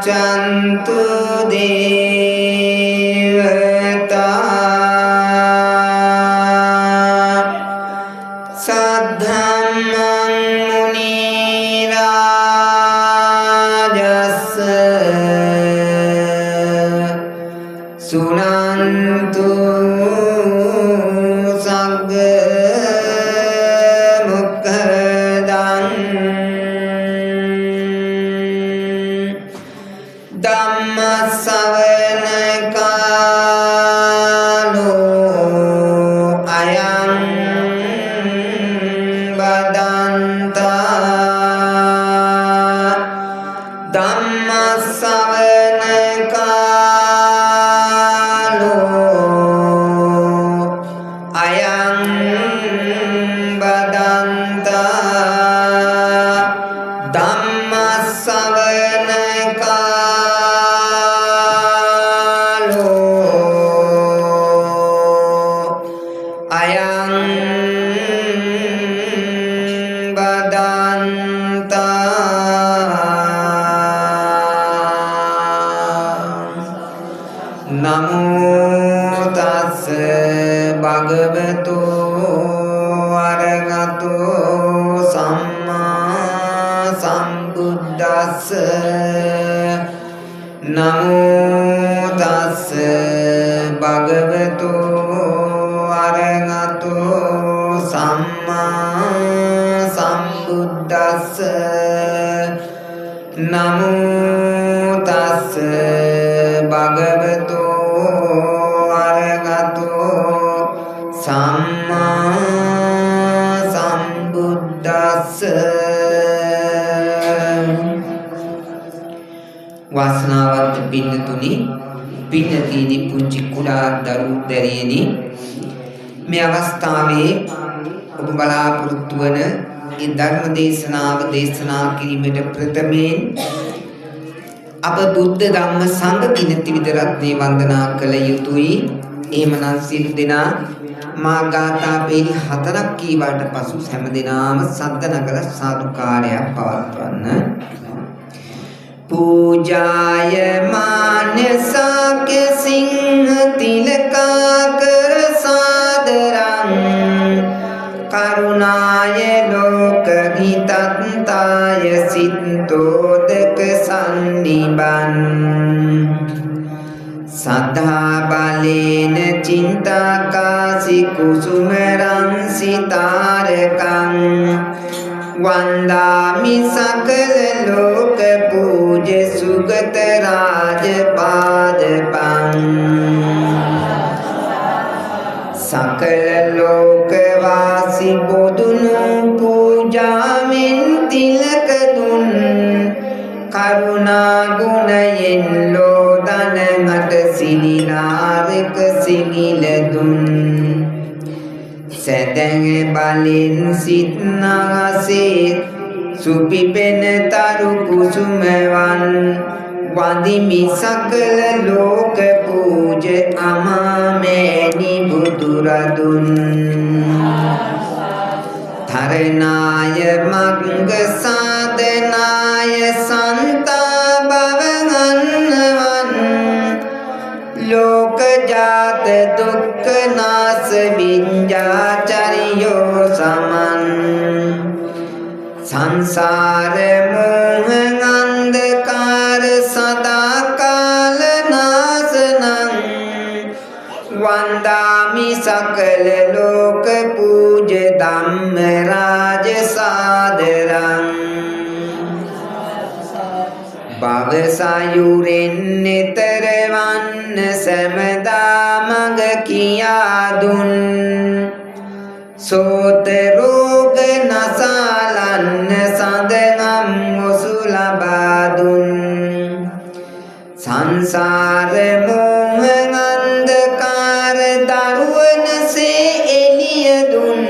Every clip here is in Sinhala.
ගච්ඡන්තු දේවතා සද්ධම්මං මුනි රාජස්ස සුනන්තු සග්ග මොක්ඛදං ධම්ම ශ්‍රවණ කාලෝ අයං බදන්තා ධම්ම ශ්‍රවණ කාලෝ අයං බදන්තා ධම්ම ශ්‍රවණ නමෝ තස්ස භගවතු අරහතෝ සම්මා සම්බුද්දස්ස නමෝ තස්ස භගවතු අරහතෝ සම්මා සම්බුද්දස්ස නමෝ තස්ස භගවතු සම්මා සම්බුද්දස්ස වාසනාවන්ත පින්නතුනි පින්නතිනි පුංචි කුඩා දරු දැරියනි මේ අවස්ථාවේ ඔබ බලාපොරොත්තු වන ඒ ධර්ම දේශනාව දේශනා කිරීමට ප්‍රථමයෙන් අප බුද්ධ ධම්ම සංඝ දින ත්‍රිවිධ රත්නේ වන්දනා කළ යුතුයි. එහෙමනම් සියලු දෙනා මා ගාථා පේලි 4ක් කීවාට පසු හැම දිනාම සද්ද නගර සාදුකාරයක් පවත්වන්න. පූජාය මානසක සිංහ තිලකාකර සාදරං කරුණාය ලෝක හිතත්තාය සිත්තෝදක සන්නිබන් සද්ධා බලේන චින්තාකාසි කුසුමරං සිතාරකං වන්දාමි සකල ලෝක පූජ සුගත රාජ පාදපං සකල ලෝක වාසි බොදුනු පූජාවෙන් තිලක දුන් කරුණා ගුණයෙන් ලෝදන මට සිනිනාරක සිනිල දුන් සැදැඟ බලෙන් සිත් නහසේ සුපිපෙන තරු කුසුමවන් වඳිමි සකල ලෝක පූජ අමාමෑණි බුදුරදුන් තරණාය මග්ග සාධනාය සන්තා භවං ලෝක ජාත දුක්ඛ නාස විඤ්ඤාචරියෝ සමන් සංසාර මෝහ අන්ධකාර සදා කාල නාසනං වන්දාමි සකල ලෝක පූජ ධම්ම රාජ සාදරං භව සයුරෙන් නිතර වන්න සමදා මඟ කියා දුන් සෝත රෝග නසලන්න සඳනම් ඔසු ලබා දුන් සංසාර මෝහ අන්ධකාර දරුවනසේ එළිය දුන්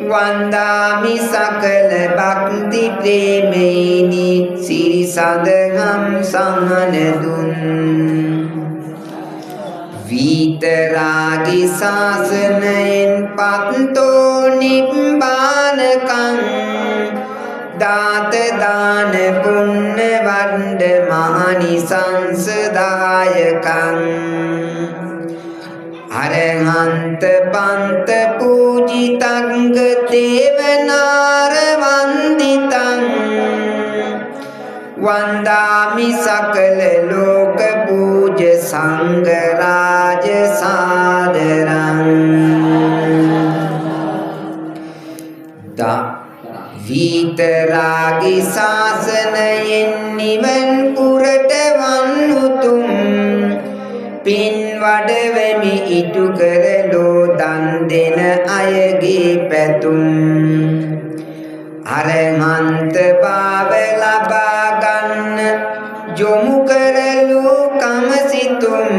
වන්දාමි සකල භක්ති ප්‍රේමේනි සිරි සඳහම් සමන දුන් විතරාගි ශාසනයෙන් පත්තෝ නිබ්බානකං දාත දාන පුණ්‍ය වණ්ඩ මහනිසංසදායකං අරහන්ත පන්ත පූජිතංග දේවනාර වන්දිතං වන්දාමි සකල ලෝක පූජ සංඝ රාජ සාදරං විතරාගි ශාසනයෙන් නිවන් පුරට වන්නුතුම් පින් වඩවෙමි ඉටු කරලෝ දන් දෙන අයගේ පැතුම් අරහන්ත භාව ලබා ගන්න යොමු කරලෝ කමසිතුම්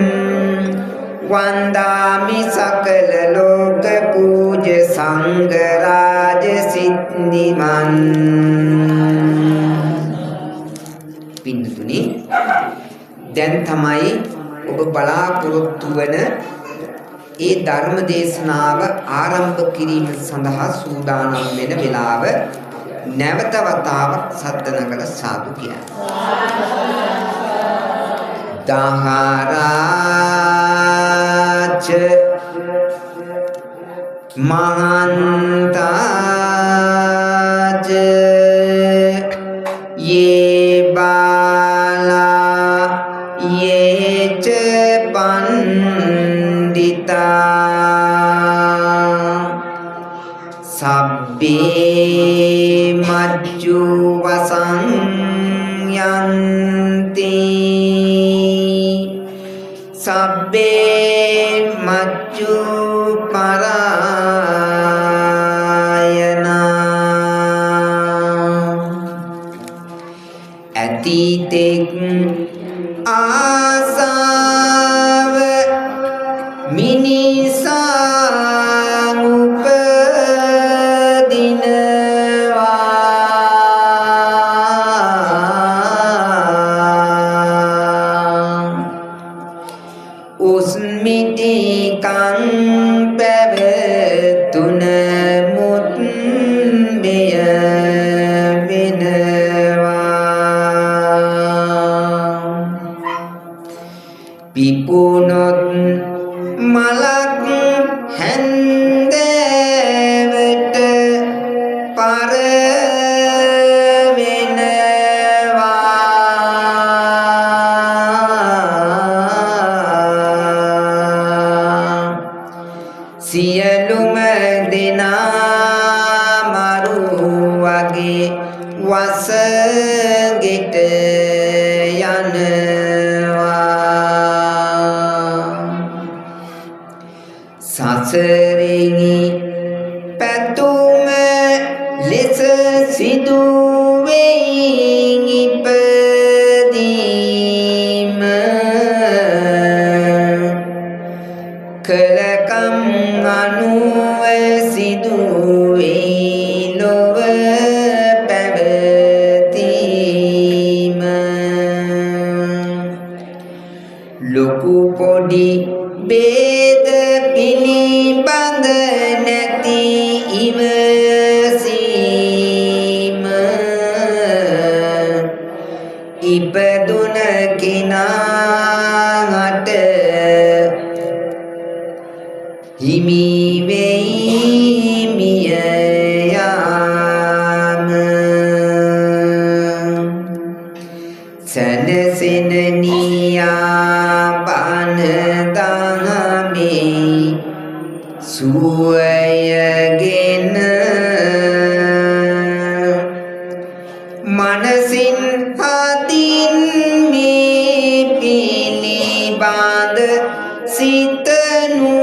වන්දාමි සකල ලෝක පූජ සංඝ රාජ සිද්ධිමන් පින්තුනි දැන් තමයි ඔබ බලාපොරොත්තු වන ඒ ධර්ම දේශනාව ආරම්භ කිරීම සඳහා සූදානම් වෙන වෙලාව නැවත වතාවක් සද්ද නගල සාදු කියන්න දහරාච මහන්තාච යේ බාලා යේච පණ්ඩිතා සබ්බේ මජ්ජු වසං යන්ති සබ්බේ මච්චු පරායනා අතීතෙක් ආසාව මිනිසා උස්මිතිකං පැවතුන මුත් මෙය වෙනවා පිපුනොත් මලක් හැන්දෑවට පර සියලුම දෙනා මරු වගේ වසගෙට යනවා සසරෙහි පැතුම ලෙස සිදු වෙයි ඉපදීම කලකම් අනුව සිදුවේ ලොව පැවතීම ලොකු පොඩි බේද පිළිබඳ නැති ඉවසීම ඉපදුන කෙනාට හිමි වෙයි මිය යාම සනසෙන නියාපන දහමේ සුවයගෙන මනසින් හදින් මේ පිළිබඳ සිතනු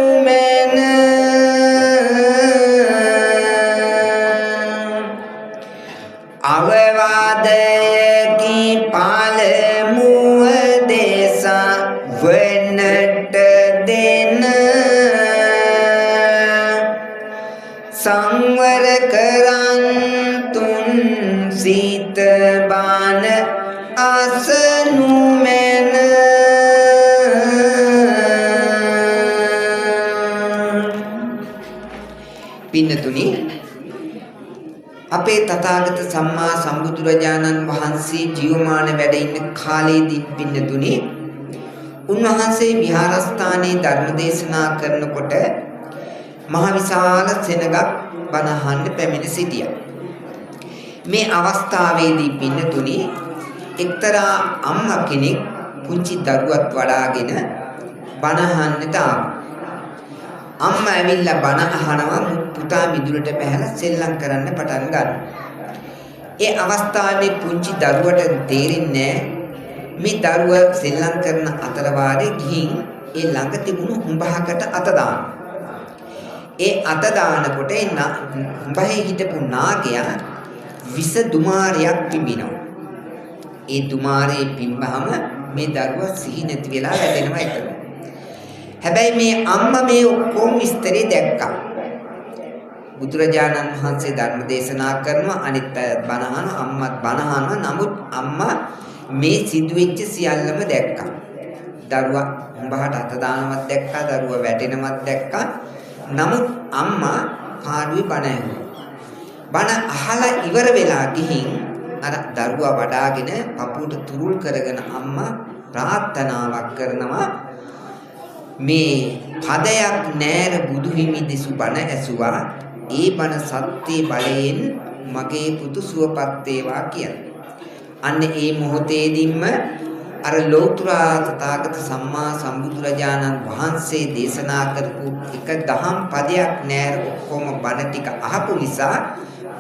අවවාදයකි පළමුව දේශා වන්නට දෙන සංවර කරන්තුන් සිත බාන අසනු මැන පින්නතුනි අපේ තථාගත සම්මා සම්බුදුරජාණන් වහන්සේ ජීවමාන වැඩ ඉන්න කාලයේදී පින්නතුනේ උන්වහන්සේ විහාරස්ථානයේ ධර්ම දේශනා කරනකොට මහ විශාල සෙනඟක් බණ අහන්න පැමිණ සිටියා. මේ අවස්ථාවේදී පින්නතුනේ එක්තරා අම්මා කෙනෙක් පුංචි දරුවත් වඩාගෙන බණ අහන්නට ආවා. අම්මා ඇවිල්ලා බණ අහනවා, පුතා මිදුලට බැහැලා සෙල්ලම් කරන්න පටන් ගන්නවා. ඒ අවස්ථාවේ පුංචි දරුවට තේරෙන්නේ මේ දරුවා සෙල්ලම් කරන අතර වාරේ ගිහින් ඒ ළඟ තිබුණු හුඹහකට අත දානවා. ඒ අත දානකොට ඒ හුඹහේ හිටපු නාගයා විස දුමාරයක් පිඹිනවා. ඒ දුමාරේ පිඹහම මේ දරුවා සිහි නැති වෙලා වැටෙනවා එතන. හැබැයි මේ අම්මා මේ ඔක්කොම විස්තරේ දැක්කා. බුදුරජාණන් වහන්සේ ධර්ම දේශනා කරනවා, අනිත් බණ අහන අම්මත් බණ අහනවා. නමුත් අම්මා මේ සිදුවෙච්ච සියල්ලම දැක්කා. දරුවා හුඹහට අත දානවත් දැක්කා, දරුවා වැටෙනවත් දැක්කා. නමුත් අම්මා පාඩුවේ බණ ඇහුවා. බණ අහලා ඉවර වෙලා ගිහින් අර දරුවා වඩාගෙන පපුවට තුරුල් කරගෙන අම්මා ප්‍රාර්ථනාවක් කරනවා, මේ පදයක් නෑර බුදු හිමි දෙසු බණ ඇසුවා, ඒ බණ සත්‍ය බලයෙන් මගේ පුතු සුවපත් වේවා කියන. අන්න ඒ මොහොතේදීම අර ලෞතර තථාගත සම්මා සම්බුදුරජාණන් වහන්සේ දේශනා කරපු එක දහම් පදයක් නෑර ඔක්කොම බණ ටික අහපු නිසා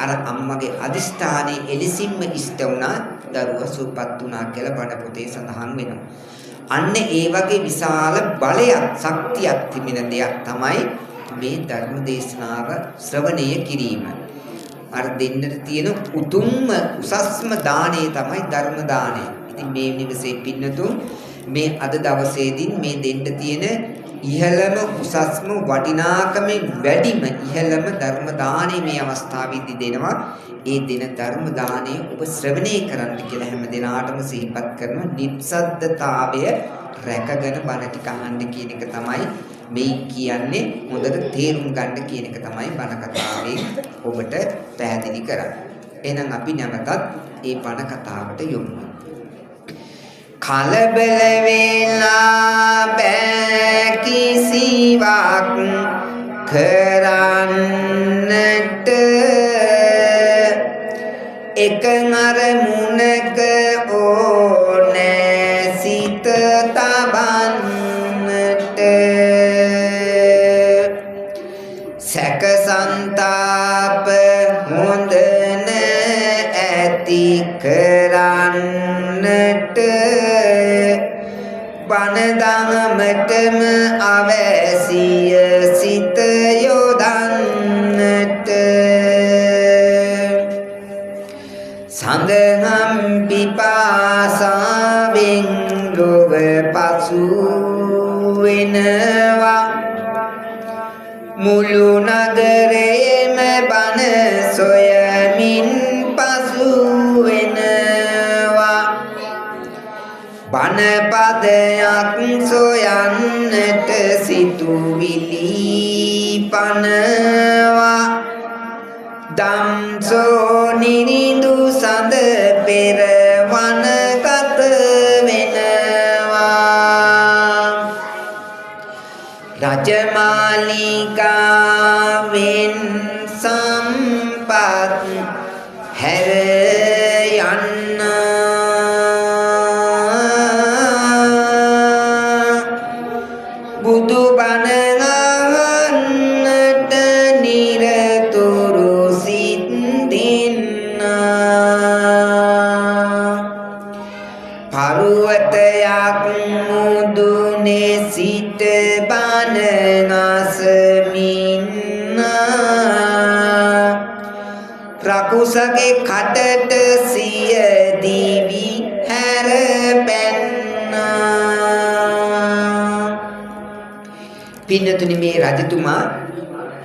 අර අම්මගේ අදිෂ්ඨානයේ එලෙසින්ම ඉෂ්ට වුණා, දරුවා සුවපත් වුණා කියලා බණ පොතේ සඳහන් වෙනවා. අන්න ඒ වගේ විශාල බලයක්, ශක්තියක් තිබෙන දෙයක් තමයි මේ ධර්ම දේශනාව ශ්‍රවණය කිරීම. අර දෙන්නට තියෙන උතුම්ම උසස්ම දාණය තමයි ධර්ම දාණය. ඉතින් මේ නිවසේ පින්නතුන් මේ අද දවසේදී මේ දෙන්න තියෙන ඉහළම උසස්ම වටිනාකමෙන් වැඩිම ඉහළම ධර්ම දාණය මේ අවස්ථාවේදී දෙනවා. ඒ දින ධර්ම දාණය ඔබ ශ්‍රවණය කරන්න කියලා හැම දිනාටම සිහිපත් කරනවා. නිස්සද්දතාවය රැකගෙන බණ ටික අහන්න කියන එක තමයි මේ කියන්නේ. හොඳට තේරුම් ගන්න කියන එක තමයි බණ කතාවේ ඔබට පැහැදිලි කරන්නේ. එහෙනම් අපි නැවතත් මේ බණ කතාවට යමු. කලබල වෙලා බෑ කිසිවක් කරන්නට, එක අරමුණක ඕනෑ සිත තබන්නට, සැක සංතාප හොඳ නැති කරන්නට, බණ දහමටම අවැසිය සිත යොදන්නට, සඳහම් පිපාසාවෙන් ලොව පසු වෙනවා, මුළු නගරේම බණ සොයමින් පසු වෙනවා, බණ පදයක් සොයන්නට සිතුවිලි පනවා, දම්සෝ නිරිඳු සඳ පෙරවන ගත වෙනවා, රජමාලිගාවෙන් සම්පත් හැර යන්න, බුදු බණ අහන්නට නිරතුරු සිත් දෙන්න, පර්වතයක් මුදුනේ සිට බණ අසමින්, රකුසගේ කටට සිය දිවි හැර පැන්න. පින්නතුනි, මේ රජතුමා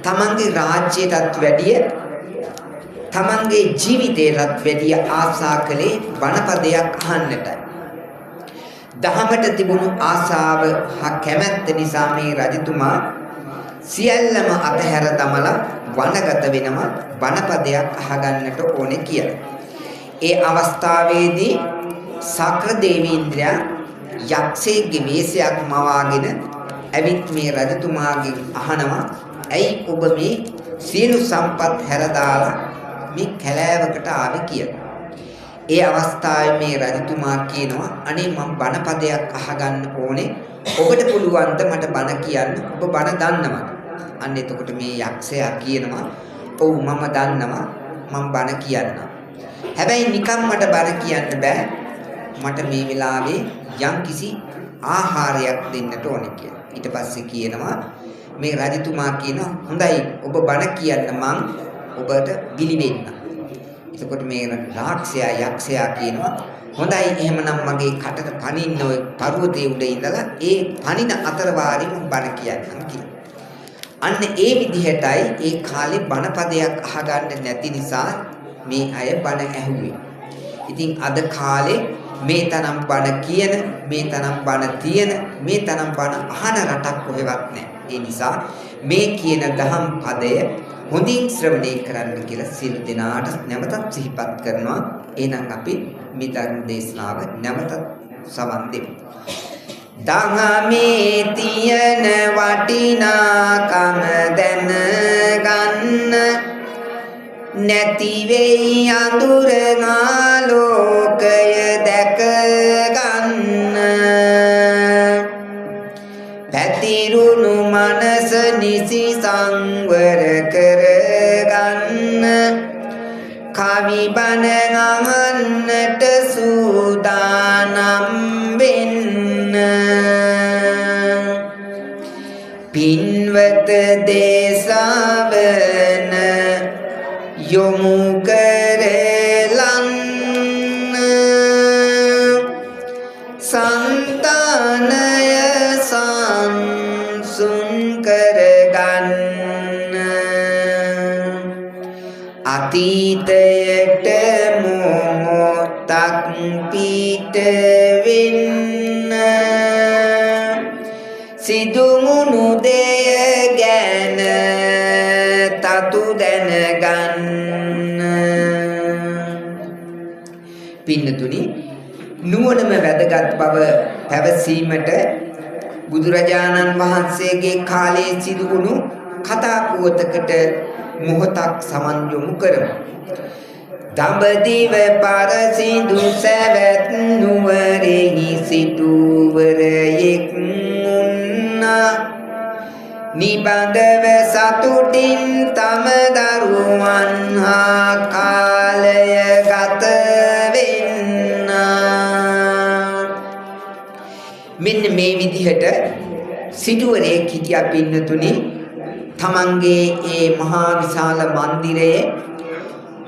තමන්ගේ රාජ්‍යයටත් වැඩිය තමන්ගේ ජීවිතයටත් වැඩිය ආසා කළේ බණපදයක් අහන්නටයි. දහමට තිබුණු ආසාව හා කැමැත්ත නිසා මේ රජතුමා සියල්ලම අතහැර දමලා වනගත වෙනවා බණපදයක් අහගන්නට ඕනේ කියලා. ඒ අවස්ථාවේදී සක්‍ර දේවීන්ද්‍රයා යක්ෂයෙක්ගේ වේශයක් මවාගෙන ඇවිත් මේ රජතුමාගෙන් අහනවා ඇයි ඔබ මේ සියලු සම්පත් හැර දාලා මේ කැලෑවකට ආවේ කියලා. ඒ අවස්ථාවේ මේ රජතුමා කියනවා අනේ මම බණපදයක් අහගන්න ඕනේ. ඔබට පුළුවන් ද මට බණ කියන්න? ඔබ බණ දන්නවද? අන්න එතකොට මේ යක්ෂයා කියනවා ඔව් මම දන්නවා මම බණ කියන්නම්. හැබැයි නිකන් මට බණ කියන්න බෑ. මට මේ වෙලාවේ යම්කිසි ආහාරයක් දෙන්නට ඕනේ කියලා. ඊට පස්සේ කියනවා මේ රජතුමා කියනවා හොඳයි ඔබ බණ කියන්න මං ඔබට බිලි වෙන්න. එතකොට මේ රාක්ෂයා යක්ෂයා කියනවා හොඳයි එහෙමනම් මගේ කටට පනින්න ඔය පර්වතයේ උඩ ඉඳලා ඒ පනින අතර වාරෙම බණ කියන්නම් කියලා. අන්න ඒ විදිහටයි ඒ කාලේ බණපදයක් අහගන්න නැති නිසා මේ අය බණ ඇහුවේ. ඉතින් අද කාලේ මේ තරම් බණ කියන, මේ තරම් බණ තියෙන, මේ තරම් බණ අහන රටක් කොහෙවත් නැහැ. ඒ නිසා මේ කියන දහම් පදය හොඳින් ශ්‍රවණය කරන්න කියලා සියලු දෙනාට නැවතත් සිහිපත් කරනවා. එහෙනම් අපි මේ ධර්ම දේශනාව නැවතත් සවන් දෙමු. දහමේ තියෙන වටිනාකම දැනගන්න නැති වෙයි අඳුර ආලෝකය දැක ගන්න පැතිරුණු මනස නිසි සංවර කර ගන්න කවි බණ අහන්නට සූදානම් වෙන්න පින්වත දේශාවන යොමු කරලන්න සංතානය සංසුන් කරගන්න අතීතයට මොහොතක් පිට වෙන්න සිදුමුණු දෙය ගැන තතු දැනගන්න පින්නතුනි නුවණම වැදගත් බව පැවසීමට බුදුරජාණන් වහන්සේගේ කාලයේ සිදු වුණු කතා පුවතකට මොහොතක් සමන් යොමු කරමු. දඹදිව පරසිඳු සැවැත් නුවරෙහි සිටුවරයෙක් වුණා. නිබඳව සතුටින් තම දරුවන් හා කාලය ගත වෙන්න. මෙන්න මේ විදිහට සිටුවරයෙක් හිටියා පින්නතුනි. තමන්ගේ ඒ මහා විශාල මන්දිරයේ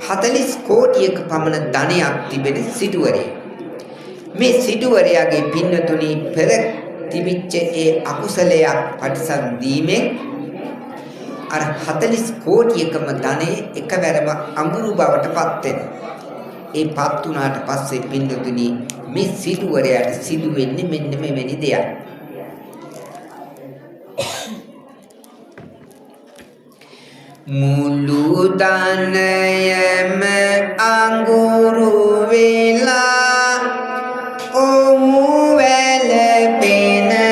40 කෝටියක පමණ ධනයක් තිබෙන සිටුවරයෙක්. මේ සිටුවරයාගේ පින්නතුනි පෙර තිබිච්ච ඒ අකුසලයක් පරිසම් දීමෙන් අර 40 කෝටියකම ධනෙ එකවරම අඹුරු බවට පත් වෙනවා. ඒ පත් වුණාට පස්සේ පින්නතුනි මේ සිටුවරයාට සිදු වෙන්නේ මෙන්න මෙවැනි දෙයක්. මුළු ධනයම අඟුරු වෙලා ඔහු වැළපෙනවා.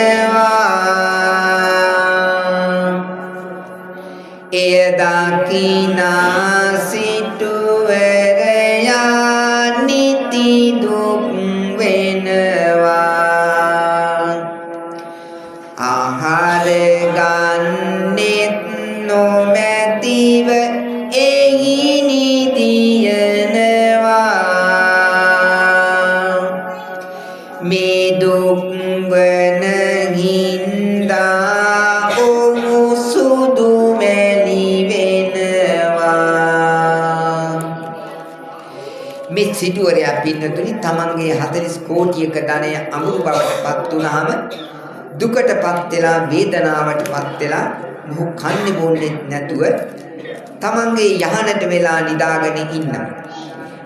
එය දකිනා සිටුවරයා නිති දුක් වෙනවා. ආහාර ගන්නෙත් නොමැතිව එහි නිදියනවා. මේ දුක් වන හින්දා ඔහු සුදු මැලි වෙනවා. මේ සිටුවරයා පින්නතුනි තමන්ගේ 40 කෝටියක ධනය අමුරු බවට පත් වුණාම දුකටපත් වෙලා වේදනාවටපත් වෙලා මොහු කන්නේ බොන්නේ නැතුව තමන්ගේ යහනට වෙලා නිදාගෙන ඉන්නවා.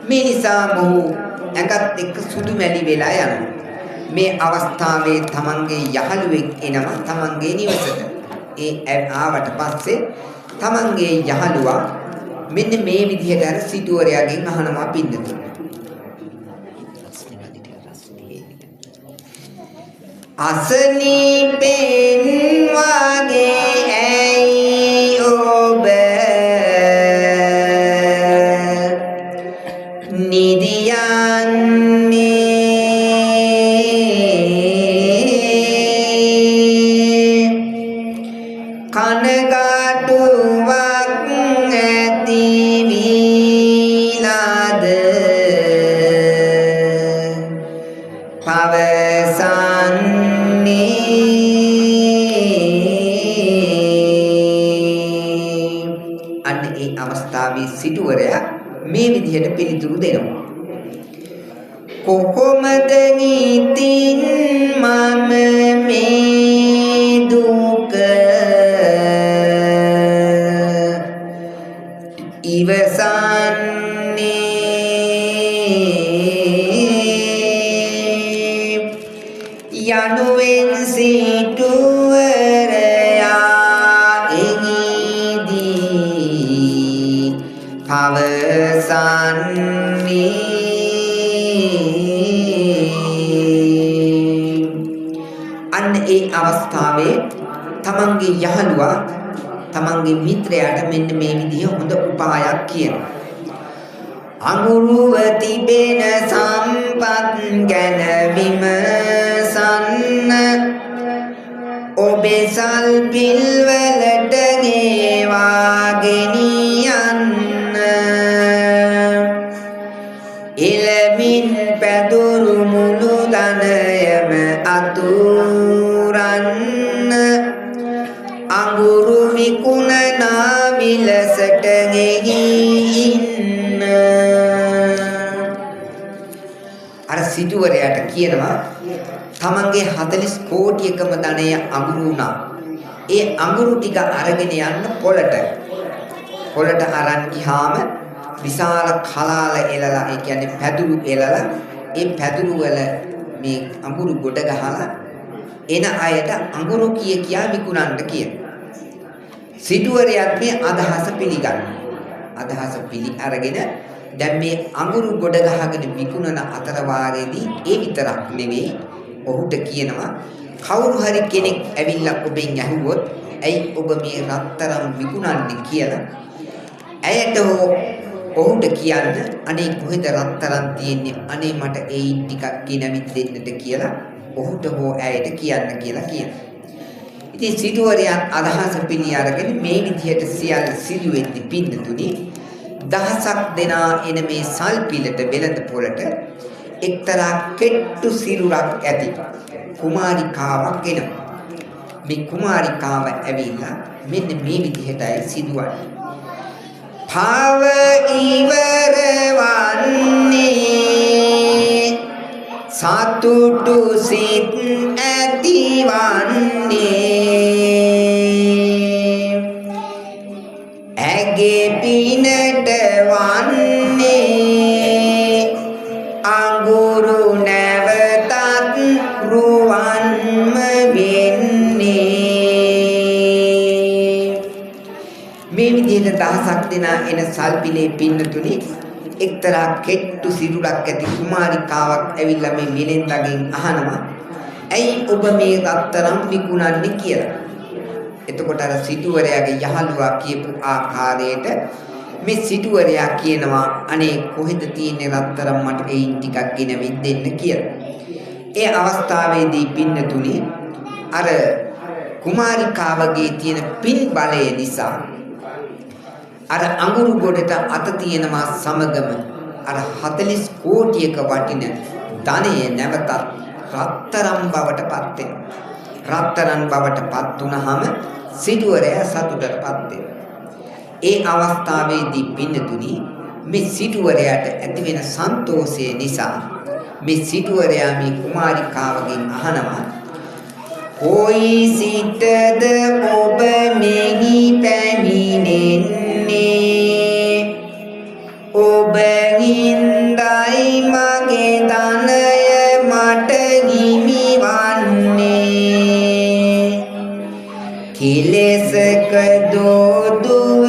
මේ නිසා මොහු ඇඟත් එක්ක සුදු මැලි වෙලා යනවා. මේ අවස්ථාවේ තමන්ගේ යහළුවෙක් එනවා තමන්ගේ නිවසට. ඒ ආවට පස්සේ තමන්ගේ යහළුවා මෙන්න මේ විදිහට අර සිටුවරයාගෙන් අහනවා පින්නතුනේ. අසනීපෙන් වාගේ ඇයි ඔබ නිදියන්නේ කනගාටුවක් ඇති වීලාද පවසන්නේ අන්න ඒ අවස්ථාවේ සිටුවරයා මේ විදිහට පිළිතුරු දෙනවා. කොහොමද ඉතින් මම මේ දුක ඉවසන්නේ යනුවෙන් සිටුවරයා එහිදී පවසන්නේ අන්න ඒ අවස්ථාවේ තමන්ගේ යහළුවා තමන්ගේ මිත්‍රයාට මෙන්න මේ විදිහ හොඳ උපායක් කියනවා. අඟුරුව තිබෙන සම්පත් ගැන විමසන්න ඔබේ සල් පිල්වලට ගෙවා ගෙනියන්න එළමින් පැදුරු මුළු ධනයම අතුරන්න අඟුරු විකුණනා විලසට ගෙහි ඉන්න. අර සිටුවරයාට කියනවා තමන්ගේ 40 කෝටියකම ධනය අඟුරු වුණා. ඒ අඟුරු ටික අරගෙන යන්න පොළට අරන් ගියාම විශාල කලාල එලලා ඒ කියන්නේ පැදුරු එලලා ඒ පැදුරු වල මේ අඟුරු ගොඩ ගහලා එන අයට අඟුරු කියා විකුණන්න කියන. සිටුවරයාත් මේ අදහස පිළිගන්නවා. අදහස අරගෙන දැන් මේ අඟුරු ගොඩ ගහගෙන විකුණන අතර වාරයේදී ඒ විතරක් නෙවෙයි ඔහුට කියනවා කවුරු හරි කෙනෙක් ඇවිල්ලා ඔබෙන් අහුවොත් ඇයි ඔබ මේ රත්තරන් විකුණන්නේ කියලා ඇයට ඔහුට කියන්න අනේ කොහෙද රත්තරන් තියෙන්නේ අනේ මට ඒයින් ටිකක් ගෙනවිත් දෙන්නට කියලා ඔහුට හෝ ඇයට කියන්න කියලා කියනවා. ඉතින් සිටුවරයා අදහස පිළි අරගෙන මේ විදිහට සියල්ල සිදු වෙද්දි පින්නතුනි දහසක් දෙනා එන මේ සල් පිළට වෙළඳ පොළට එක්තරා කෙට්ටු සිරුරක් ඇති කුමාරිකාවක් එනවා. මේ කුමාරිකාව ඇවිල්ලා මෙන්න මේ විදිහටයි සිදුවන්නේ. භව ඉවර වන්නේ සතුටු සිත් ඇතිවන්නේ ඇගේ පිනට වන්නේ අඟුරු නැවතත් රුවන්ම වෙන්නේ. මේ විදිහට දහසක් දෙනා එන සල්පිලේ පින්නතුනි එක්තරා කෙට්ටු සිරුරක් ඇති කුමාරිකාවක් ඇවිල්ලා මේ මිලෙන්දගෙන් අහනවා ඇයි ඔබ මේ රත්තරන් විකුණන්නේ කියලා. එතකොට අර සිටුවරයාගේ යහළුවා කියපු ආකාරයට මේ සිටුවරයා කියනවා අනේ කොහෙද තියෙන්නේ රත්තරන් මට එයින් ටිකක් ගෙනවිත් දෙන්න කියලා. ඒ අවස්ථාවේදී පින්නතුනි අර කුමාරිකාවගේ තියෙන පින් බලය නිසා අර අඟුරු ගොඩට අත තියෙනවා සමගම අර 40 කෝටියක වටින ධනය නැවතත් රත්තරන් බවට පත් වෙනවා. රත්තරන් බවට පත් වුණාම සිටුවරයා සතුටටපත් වෙනවා. ඒ අවස්ථාවේදී පින්නතුනි මේ සිටුවරයාට ඇති වෙන සන්තෝෂය නිසා මේ සිටුවරයා මේ කුමාරිකාවගෙන් අහනවා කොයි සිටද ඔබ මෙහි පැමිණෙන්නේ ඔබ හින්දායි මගේ ධනය මට හිමිවන්නේ කෙලෙසක දෝදු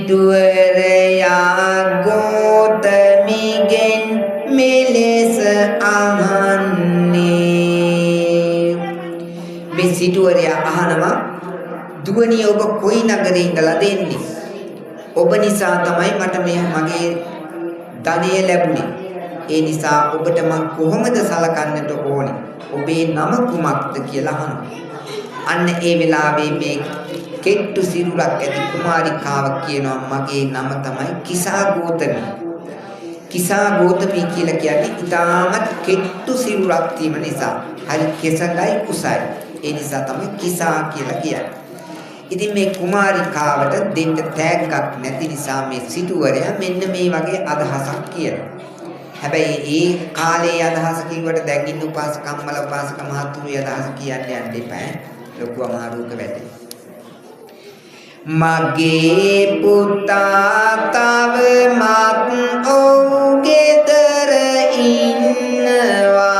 සිටුවරයා ගෝතමිගෙන් මෙලෙස අහන්නේ. මේ සිටුවරයා අහනවා දුවණිය ඔබ කොයි නගරේ ඉඳලාද එන්නේ? ඔබ නිසා තමයි මට මේ මගේ ධනය ලැබුණේ. ඒ නිසා ඔබට මම කොහොමද සලකන්නට ඕනේ? ඔබේ නම කුමක්ද කියලා අහනවා. අන්න ඒ වෙලාවේ මේ කෙට්ටු සිරුරක් ඇති කුමාරිකාව කියනවා මගේ නම තමයි කිසා ගෝතමී. කිසා ගෝතමී කියලා කියන්නේ ඉතාමත් කෙට්ටු සිරුරක් තියෙන නිසා. හරි කෙසඟයි කුසයි. ඒ නිසා තමයි කිසා කියලා කියන්නේ. ඉතින් මේ කුමාරිකාවට දෙන්න තෑග්ගක් නැති නිසා මේ සිටුවරයා මෙන්න මේ වගේ අදහසක් කියනවා. හැබැයි ඒ කාලේ අදහස කිව්වට දැන් ඉන්න උපාසකම්මල උපාසක මහතුරුගේ අදහස කියන්න යන්න එපා. ලොකු අමාරුවක වැටෙනවා. මගේ පුතා තව මත් ඔව්ගෙදර ඉන්නවා.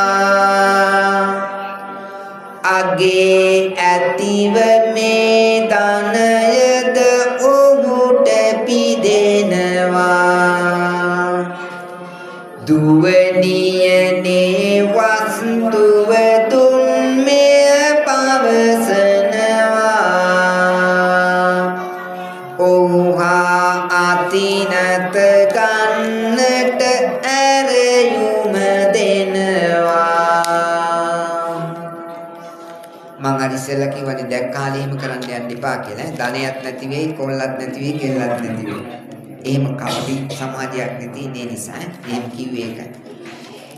අගේ ඇතිව මේ ධනයද ඔහුට පිදෙනවා. දුවණියනේ වස්තුව දුන් මෙය පවසනවා. ඔහා අතිනත ගන්නට ඇරයුම දෙනවා. මං අර ඉස්සෙල්ලා කිව්වනේ දැන් කාලේ එහෙම කරන්න යන්න එපා කියලා. ධනයක් නැති වෙයි, කොල්ලක් නැති වෙයි, කෙල්ලක් නැති වෙයි. එහෙම කවදි සමාජයක් නැති නේ නිසා එහෙම කිව්වේ ඒකයි.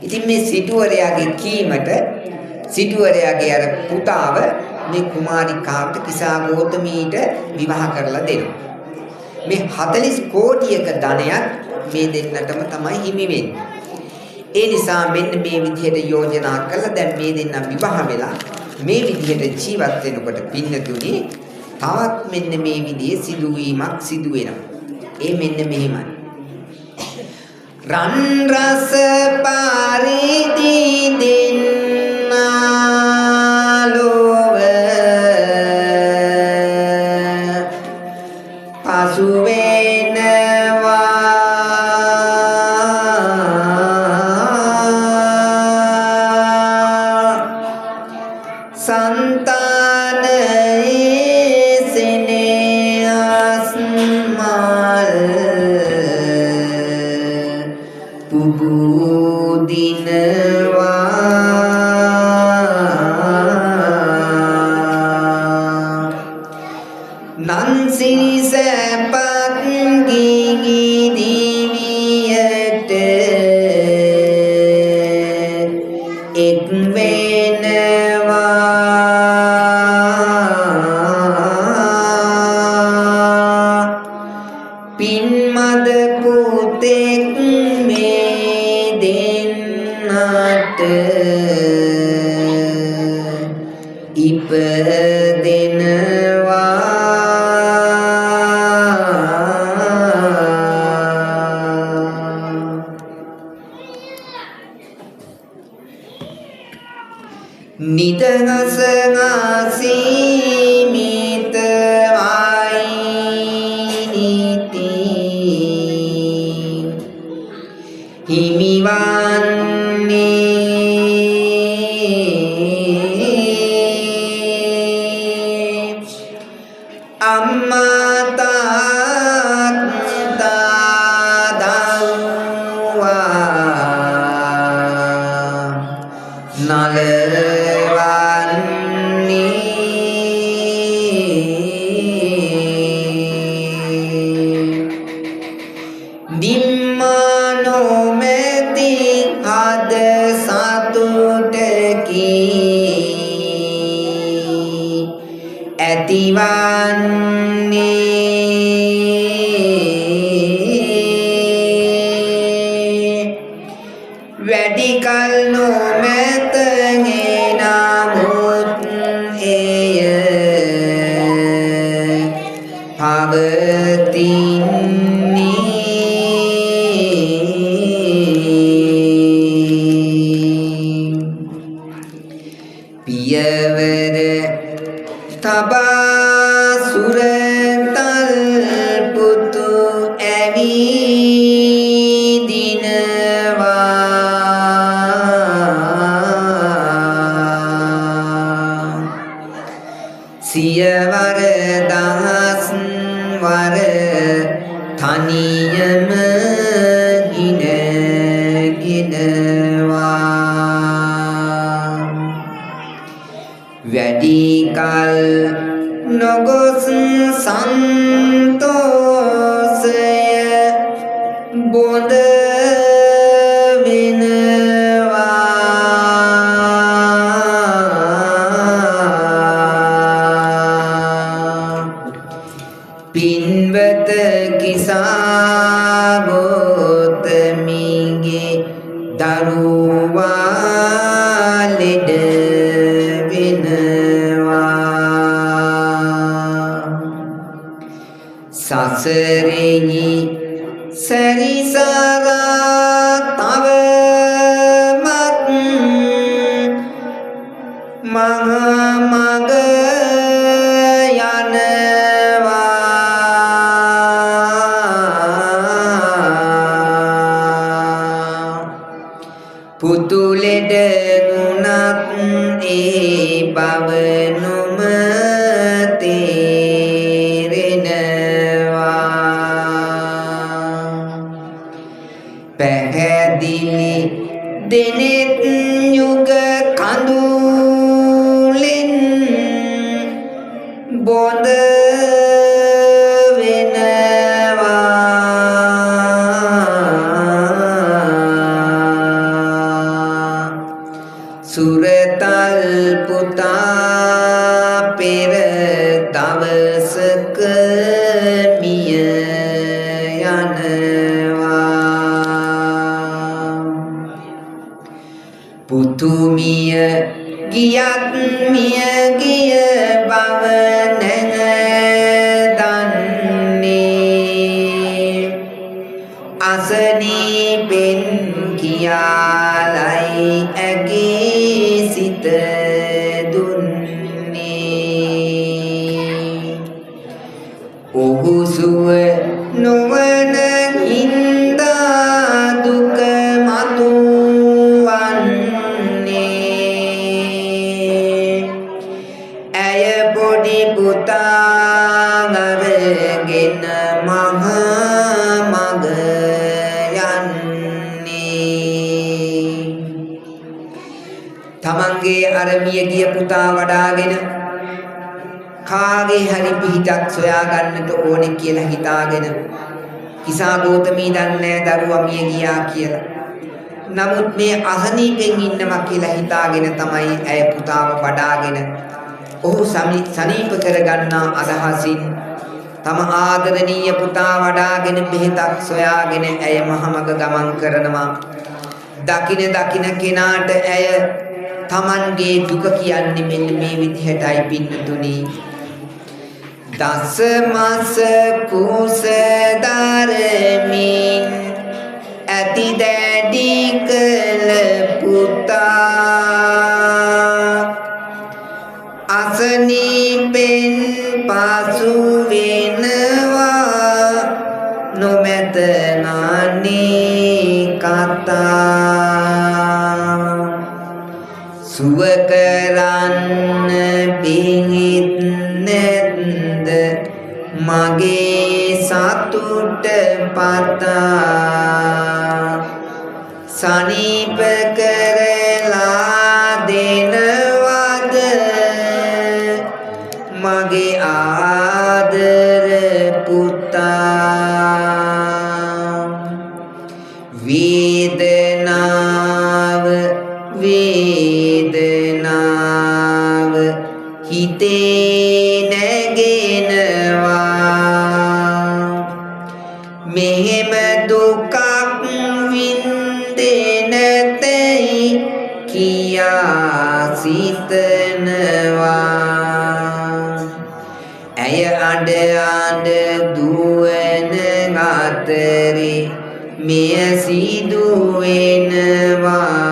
ඉතින් මේ සිටුවරයාගේ කීමට සිටුවරයාගේ අර පුතාව මේ කුමාරිකාවට කිසා ගෝතමීට විවාහ කරලා දෙනවා. මේ 40 කෝටියක ධනයක් මේ දෙන්නටම තමයි හිමි වෙන්නේ. ඒ නිසා මෙන්න මේ විදිහට යෝජනා කළා දැන් මේ දෙන්න විවාහ වෙලා මේ විදිහට ජීවත් වෙනකොට පින්නතුනි තවත් මෙන්න මේ විදිහේ සිදුවීමක් සිදු වෙනවා. ඒ මෙන්න මෙහෙමයි. රන් රස පරිදි දෙන්නා ලොව පසු වෙනවා. සංතානයේ සෙනෙහස් මල් පුබුදිනවා. නන්සිරි සැපත් ගිගි දිවියට එක් වෙනවා. පින්මද පුතෙක් මේ දෙන්නට ඉපදෙනවා. නිදහස සීමිත වයිනිති හිමිවන්නේ. අම්මා තාත්තා දරුවා නලවන්නේ. දිම්මානොමැති අද සතුටකි ඇතිවන්නේ. වැඩි කල නොමැත නමුත් එය පවතින්නේ. පියවර තබා සුරතල් පුතු දිනවා සියවර දහස් වර තනියම ගිනගෙනවා වැඩි කල නොගොස් සන්තෝෂය බොඳ වෙනවා පින්වත කිසා ගෝතමීගේ දරුවා ලෙඩ සසරෙහි සැරිසරා තවමත් මඟ මඟ යනවා පුතු ලෙඩ වුණත් ඒ බව පැහැදිලි දෙනෙත් යුග කඳුලෙන් බොඳ වෙනවා සුරතල් පුතා පෙර දවසක මිය පුතුමිය ගියත් මිය ගිය බව නැදන්නේ අසනීපෙන් කියාලයි ඇගේ සිත දුන්නේ ඔහු සුව නොවන හින්දා දුක මතු පුතා අරගෙන මහ මග යන්නේ තමන්ගේ අර මිය ගිය පුතා වඩාගෙන කාගේ හරි පිහිටක් සොයා ගන්නට ඕනේ කියලා හිතාගෙන කිසා ගෝතමී දන්නේ දරුවා මිය ගියා කියලා. නමුත් මේ අසනීපෙන් ඉන්නවා කියලා හිතාගෙන තමයි ඇය පුතාව වඩාගෙන ඔහු සනීප කරගන්නා අදහසින් තම ආදරණීය පුතා වඩාගෙන බෙහෙතක් සොයාගෙන ඇය මහමග ගමන් කරනවා. දකින දකින කෙනාට ඇය තමන්ගේ දුක කියන්නේ මෙන්න මේ විදිහටයි පින්නතුනි. දස මාස කුස දරමින් ඇති දැඩි කළ පුතා අසනීපෙන් පසු වෙනවා නොමැත නානේ කතා සුව කරන්න පිහිට නැද්ද මගේ සතුට පතා සනීප කරලා දෙනවද මගේ ආදර පුතා වේදනාව වේදනාව හිතේ නැගෙනවා මෙහෙම දුකක් විඳින තැයි කියා සිතනවා ඇය අඬ අඬ දුවන අතරේ මෙය සිදු වෙනවා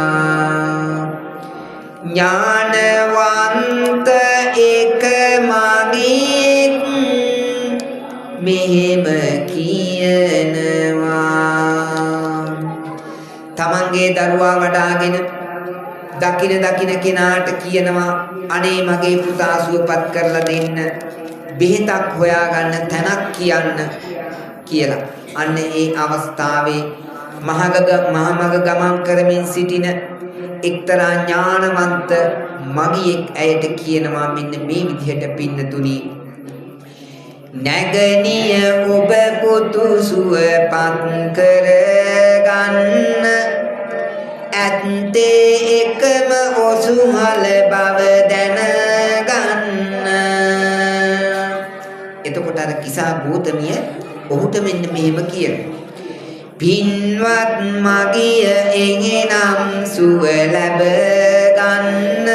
ඥානවන්ත එක මගියෙක් මෙහෙම කියනවා තමන්ගේ දරුවා වඩාගෙන දකින කෙනාට කියනවා අනේ මගේ පුතා සුවපත් කරලා දෙන්න බෙහෙතක් හොයාගන්න තැනක් කියන්න කියලා. අන්න ඒ අවස්ථාවේ මහමග ගමන් කරමින් සිටින එක්තරා ඥානවන්ත මගියෙක් ඇයට කියනවා මෙන්න මේ විදිහට පින්නතුනි නැගණිය ඔබ පුතු සුවපත් කරගන්න ඇත්තේ එකම ඔසුහල බව දැනගන්න. එතකොට අර කිසා ගෝතමිය ඔහුට මෙන්න මෙහෙම කියනවා පින්වත් මගිය එගෙනම් සුව ලැබ ගන්න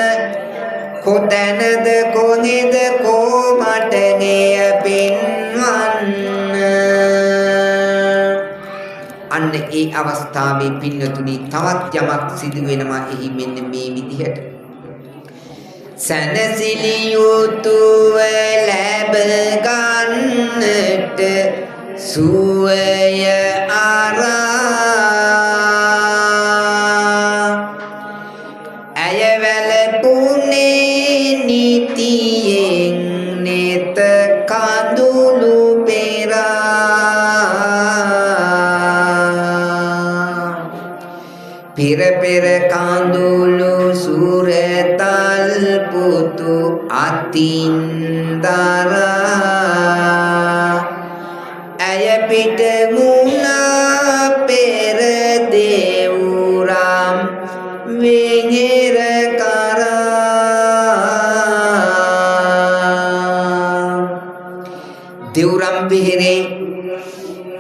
කොතැනද කොහෙද කොමට ගෙය පෙන්වන්න. අන්න ඒ අවස්ථාවේ පින්නතුනි තවත් යමක් සිදු වෙනවා එහි මෙන්න මේ විදිහට සනසිලි යුතුව ලැබ ගන්නට සුවය ආරා ඇය වැළපුනේ නීතියෙන් නෙත කඳුළු පෙර කඳුළු සුරතල් පුතු අතින් දරා ඇය පිට මුණා පෙර දේවුරම් වෙහෙර කරා. දේවුරම් වෙහෙරේ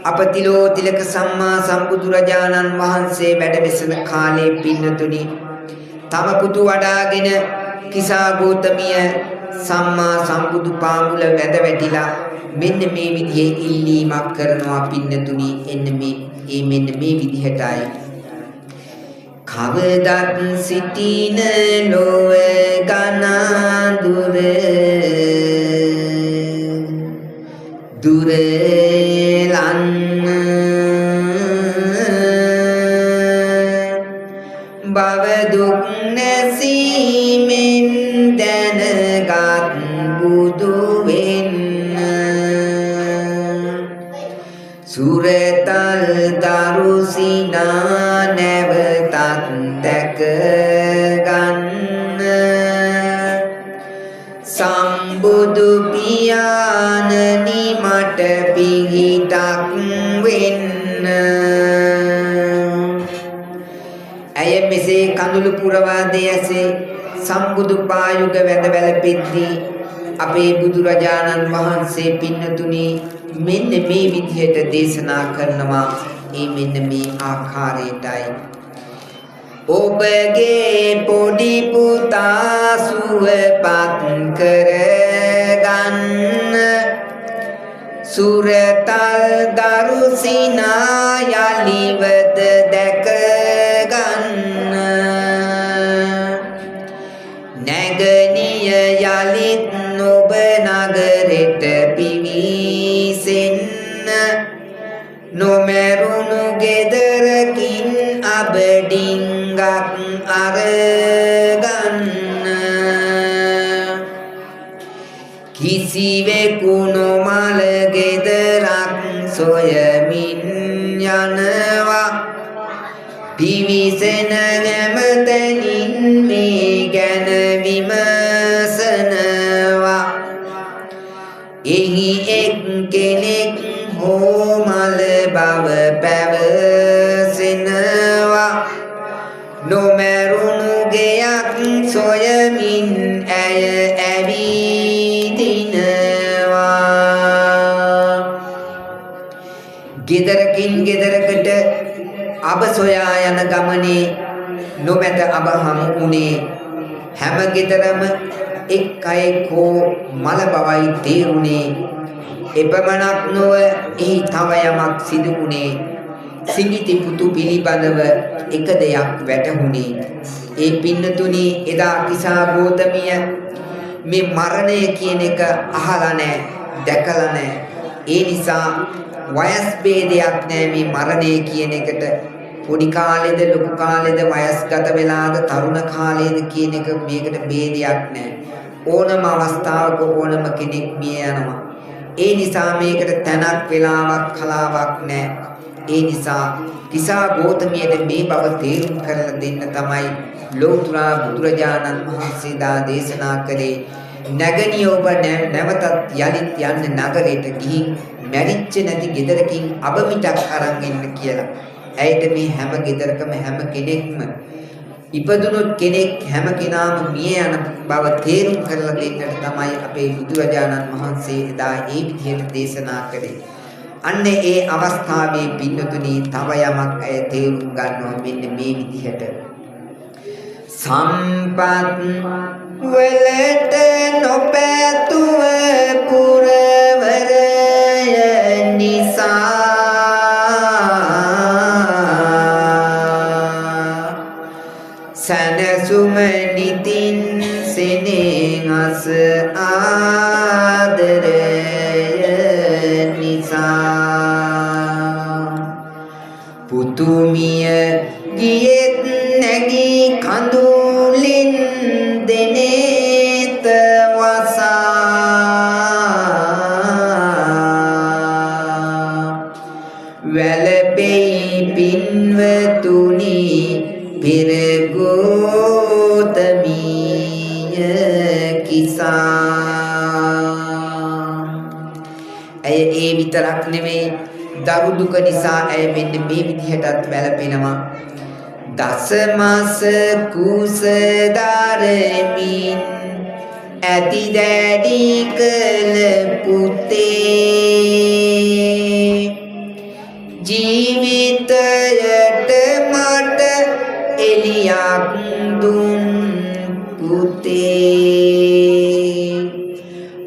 අපතිලෝ තිලක සම්මා සම්බුදුරජාණන් වහන්සේ වැඩ වෙසෙන කාලේ පින්නතුනි තම පුතු වඩාගෙන කිසා ගෝතමිය සම්මා සම්බුදු පාමුල වැද වැටිලා මෙන්න මේ විදිහේ ඉල්ලීමක් කරනවා පින්නතුනි මෙන්න මේ විදිහටයි කවදත් සිටින ලොව ගනා දුරලන්න බව දුක් නැසීමෙන් දැනගත් බුදු වෙන්න සුරතල් දරුසිනා නැවතත් දැක ගන්න සම්බුදු පියාණනි මට පිහිටක් වෙන්න. ඇය මෙසේ කඳුළු පුරවා දෙයසේ සම්බුදු පායුග වැඳ වැළපෙද්දී අපේ බුදුරජාණන් වහන්සේ පින්නතුනි මෙන්න මේ විදිහට දේශනා කරනවා මෙන්න මේ ආකාරයටයි ඔබගේ පොඩි පුතා සුවපත් කරගන්න සුරතල් දරුසිනා යලිවද දැක ගන්න නැගණිය යලිත් ඔබ නගරෙට පිවිසෙන්න නොමරුණු ගෙදරකින් අබඩින්ගක් අරගන්න කිසිවෙකු නොමල ගෙදරක් සොයමින් යනවා පිවිසෙන හැමතැනින් මේ ගැන විමසනවා එහි එක් කෙනෙක් හෝමල බව පැවසෙනවා නොමරුණු ගෙයක් සොයමින් ඇය ඇවිදිනවා ගෙදරකින් ගෙදරකට අබ සොයා යන ගමනේ නොමැත අබ හමු වුණේ හැම ගෙදරම එක් අයෙක් හෝ මල බවයි තේරුණේ එපමණක් නොව එහි තව යමක් සිදු වුණේ සිඟිති පුතු පිළිබඳව එක දෙයක් වැටහුණේ ඒ පින්නතුනි එදා කිසා ගෝතමිය මේ මරණය කියන එක අහලා නැහැ දැකලා නැහැ ඒ නිසා වයස් ભેදයක් නැහැ මේ මරණය කියන එකට පොඩි කාලේද ලොකු කාලේද වයස්ගත වෙලාද තරුණ කාලේද කියන එක මේකට ભેදයක් නැහැ. ඕනම අවස්ථාවක ඕනම කෙනෙක් මිය යනවා. ඒ නිසා මේකට තැනක් වෙලාවක් කලාවක් නැහැ. ඒ නිසා කිසා ගෞතමියට මේ බව තේරුම් කරලා දෙන්න තමයි ලෞතර බුදුරජාණන් වහන්සේ දා දේශනා කළේ. නැගණිය ඔබ නැවතත් යලිත් යන්න නගරයට ගිහින් මැරිච්ච නැති ගෙදරකින් අබමිටක් අරන් එන්න කියලා. ඇයිද මේ හැම ගෙදරකම හැම කෙනෙක්ම ඉපදුනොත් කෙනෙක් හැම කෙනාම මිය යන බව තේරුම් කරලා දෙන්නට තමයි අපේ බුදුරජාණන් වහන්සේ එදා ඒ විදිහට දේශනා කළේ. අන්න ඒ අවස්ථාවේ පින්නතුනි තව යමක් ඇය තේරුම් ගන්නවා මෙන්න මේ විදිහට. සම්පත් වලට නොපැතුව පුරවරය නිසා සනසුම නිතින් සෙනෙහස ආදරය නිසා පුතුමිය ගියෙත් නැගී කඳුලින් දෙනේත වසා වැළපෙයි පින්වතුනි පෙරගෝතමිය කිසා. ඇය ඒ විතරක් නෙමෙයි දරු දුක නිසා ඇය මෙන්න මේ විදිහටත් වැළපෙනවා. දසමස කුස දරමින් ඇති දැඩි කළ පුතේ ජීවිතයට මට එලියක් දුන් පුතේ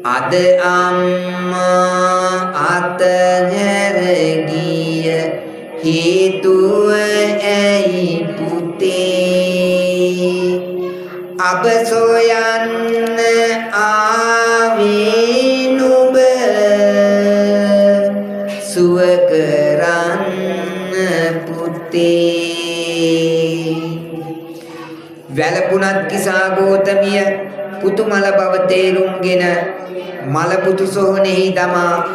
අද අම්මා අතහැර ගිය හේතුව ඇයි පුතේ අප සොයන්න ආවේ නුඹ සුව කරන්න පුතේ. වැළපුණත් කිසා ගෝතමිය පුතු මල බව තේරුම්ගෙන මල පුතු සොහොනෙහි දමා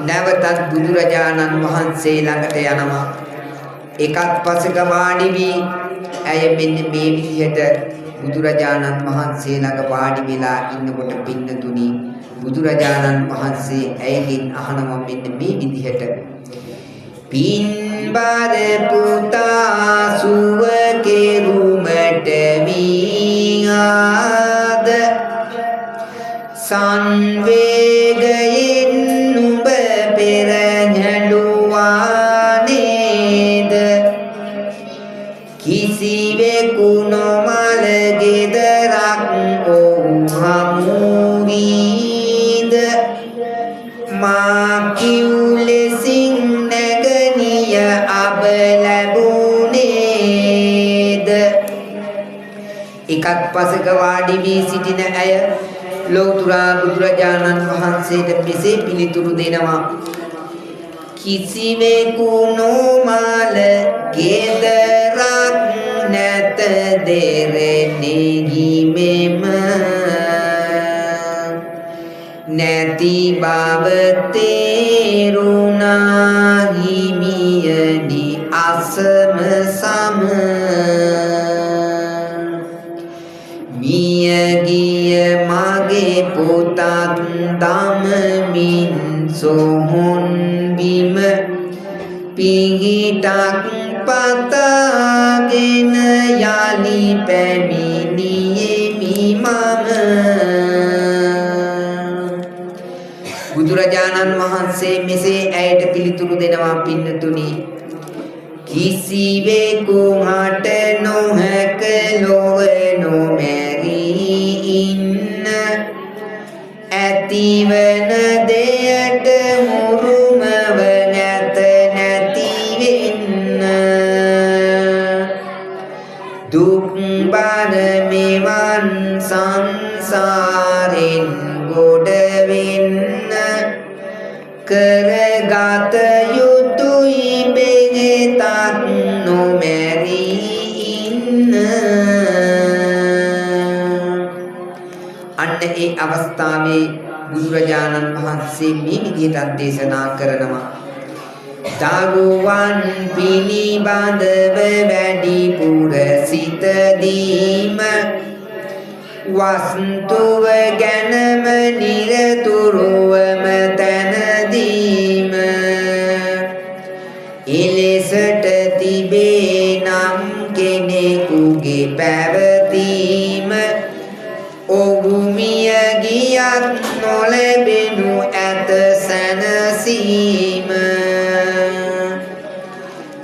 නැවතත් බුදුරජාණන් වහන්සේ ළඟට යනවා. එකත් පසක වාඩි වී ඇය මෙන්න මේ විදිහට බුදුරජාණන් වහන්සේ ළඟ වාඩි වෙලා ඉන්නකොට පින්නතුනි බුදුරජාණන් වහන්සේ ඇයගෙන් අහනවා මෙන්න මේ විදිහට පින්බර පුතා සුව කෙරුමට විආද සංවේගයෙන් නුඹ පෙරහැඬුවා නේද කිසිවෙකු නොමල ගෙදරක් ඔහු හමු වීද මා කිව් ලෙසින් නැගණිය අබ ලැබුණේද. එකක් පසක වාඩි වී සිටින ඇය ලෞතර බුදුරජාණන් වහන්සේට මෙසේ පිළිතුරු දෙනවා. කිසිවෙකු නොමල ගෙදරක් නැත දෙරෙනෙහි මෙම නැති බව තේරුණා හිමියනි අසම සම මියගිය මගේ පුතත් දමමින් සොහොන් බිම පිහිටක් පතාගෙන යලි පැමිණියෙමි මම. බුදුරජාණන් වහන්සේ මෙසේ ඇයට පිළිතුරු දෙනවා පින්නතුනි කිසිවෙකු හට නොහැක ලොව නොමැරී ඉන්න ඇතිවන දෙයට මුරුමව නැත නැති වෙන්න දුක් බර මෙවන් සංසාරෙන් ගොඩ වෙන්න කරගත යුතුයි බෙහෙතක් නොමැ අවස්ථාවේ බුදුරජාණන් වහන්සේ මේ විදිහට දේශනා කරනවා. දරුවන් පිළිබඳව වැඩිපුර සිත දීම වස්තුව ගැනම නිරතුරුවම තැනදීම එලෙසට තිබේ නම් කෙනෙකුගේ පැවතීම ඔහු මිය ගියත් නොලැබෙනු ඇත සැනසීම.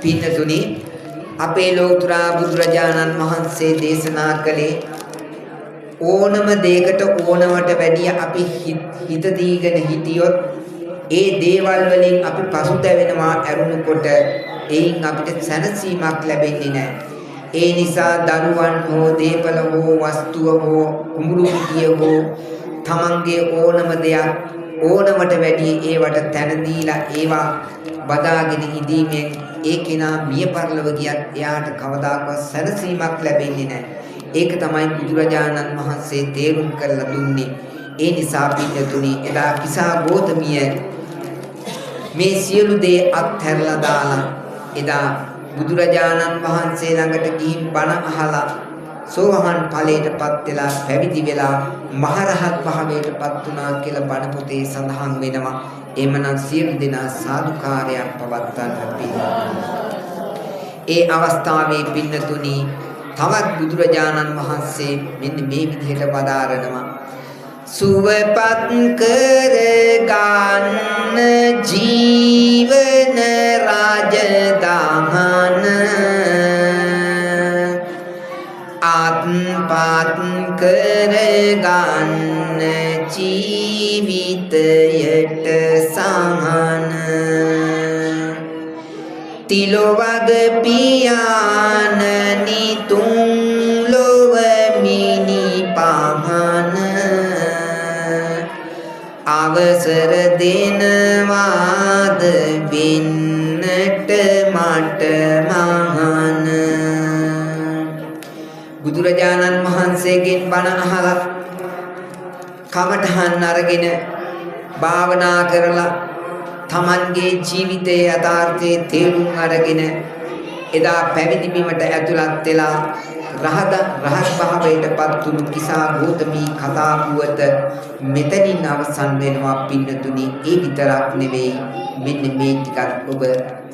පින්නතුනි, අපේ ලෝතර බුදුරජාණන් වහන්සේ දේශනා කළේ ඕනම දෙයකට ඕනවට වැඩිය අපි හිත දීගෙන හිටියොත් ඒ දේවල් වලින් අපි පසුතැවෙනවා ඇරුණුකොට එයින් අපිට සැනසීමක් ලැබෙන්නේ නැහැ. ඒ නිසා දරුවන් හෝ දේපල හෝ වස්තුව හෝ කුඹුරු පිටිය හෝ තමන්ගේ ඕනම දෙයක් ඕනවට වැඩිය ඒවට තැන දීලා ඒවා බදාගෙන ඉදීමෙන් ඒ කෙනා මිය පරලොව ගියත් එයාට කවදාකවත් සැනසීමක් ලැබෙන්නේ නැහැ. ඒක තමයි බුදුරජාණන් වහන්සේ තේරුම් කරලා දුන්නේ. ඒ නිසා පින්නතුනි, එදා කිසා ගෝතමිය මේ සියලු දේ අත්හැරලා දාලා එදා බුදුරජාණන් වහන්සේ ළඟට ගිහින් බණ අහලා සෝහන් ඵලයටපත් වෙලා පැවිදි වෙලා මහරහත් භාවයටපත් වුණා කියලා බණ පොතේ සඳහන් වෙනවා. එමනම් සියලු දෙනා සාදුකාරයක් පවත්වන්න පිළිගන්නවා. ඒ අවස්ථාවේ පින්නතුනි, තවත් බුදුරජාණන් වහන්සේ මෙන්න මේ විදිහට වදාරනවා. සුවපත් කර ගන්න ජීවන රාජධාන ආත්මපත් කර ගන්න ජීවිතයට සහන තිලොවග පියාණනි තුන් ලොව මිනි පහන අවසර දෙනවාද වෙන්නට මට මහන. බුදුරජාණන් වහන්සේගෙන් බණ අහලා කමඨහන් අරගෙන භාවනා කරලා තමන්ගේ ජීවිතයේ යථාර්ථයේ තේරුම් අරගෙන එදා පැවිදි බිමට ඇතුළත් වෙලා රහත් භාවයටපත් වුණු කිසා ගෝතමී කතා පුවත මෙතනින් අවසන් වෙනවා. පින්නතුනි, ඒ විතරක් නෙවෙයි, මෙන්න මේ ටිකත් ඔබ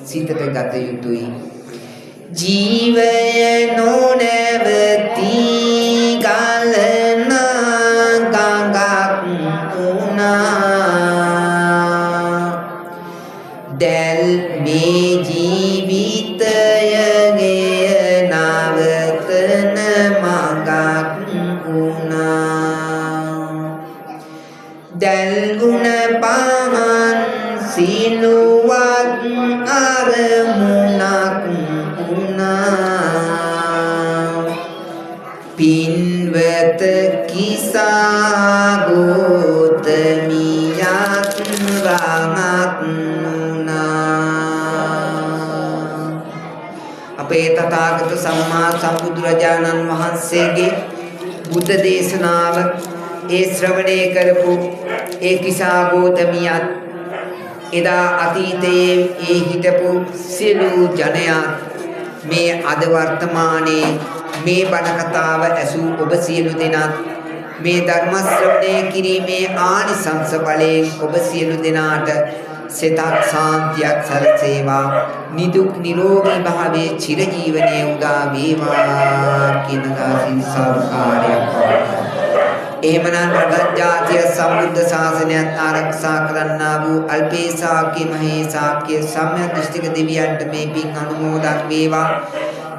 සිතට ගත යුතුයි. ජීවය නොනැවති ගලන ගඟක් වුණා දැල් මේ ජීවිතයගේ නවතන මඟක් වුණා. දැල් ගුණ පහන් සිලුවත් අරමුණක් වුණා. පින්වත කිසා ගෝතමියක් රාමත් අපේ තථාගත සම්මා සම්බුදුරජාණන් වහන්සේගේ බුද්ධ දේශනාව ඒ ශ්‍රවණය කරපු ඒ කිසා ගෝතමියත් එදා අතීතයේ ඒ හිටපු සියලු ජනයා මේ අද වර්තමානයේ මේ බණ කතාව ඇසූ ඔබ සියලු දෙනාත් මේ ධර්ම ශ්‍රවණය කිරීමේ ආනිසංස බලයෙන් ඔබ සියලු දෙනාට සිතක් සාන්තියක් සැලසේවා. නිදුක් නිරෝගී භාවයේ චිරජීවනයේ උදා වේවා කියන දාසින් සාදුකාරයක් පවත්වනවා. එහෙමනම් රටජාතිය සම්බුද්ධ ශාසනයත් ආරක්ෂා කරන්නා වූ අල්පේ ශාක්‍ය මහේ ශාක්‍ය සම්‍යක් දෘෂ්ටික දෙවියන්ට මේ පින් අනුමෝදන් වේවා.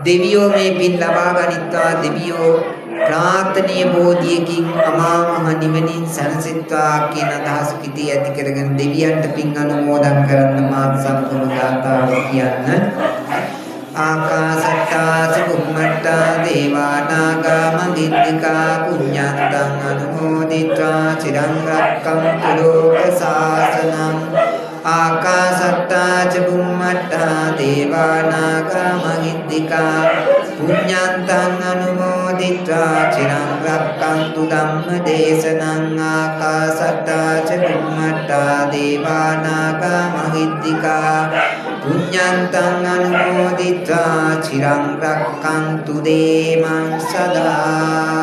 දෙවියෝ මේ පින් ලබා ගනිත්වා. දෙවියෝ ප්‍රාර්ථනීය බෝධියකින් අමා මහ නිවනින් සැනසෙත්වා කියන අදහස කිදී ඇති කරගෙන දෙවියන්ට පින් අනුමෝදන් කරන්න මාත් සම්පූර්ණ ගාථාව කියන්න. ආකාසත්තා චුම්මත්තා දේවා නාග මහින්దికා පුඤ්ඤන්තං අනුමෝදිत्वा චිරං රක්ඛන්තු ලෝක සාසනං. ආකාසත්තා චුම්මත්තා දේවා නාග මහින්దికා පුඤ්ඤන්තං අනුමෝදිत्वा මුදිත්වා චිරං රක්ඛන්තු ධම්ම දේශනං ආකාසට්ටා ච බුම්මට්ටා දේවා නාග මහිද්దికා පුඤ්ඤන්තං අනුමෝදිත්වා චිරං රක්ඛන්තු දේමං සදා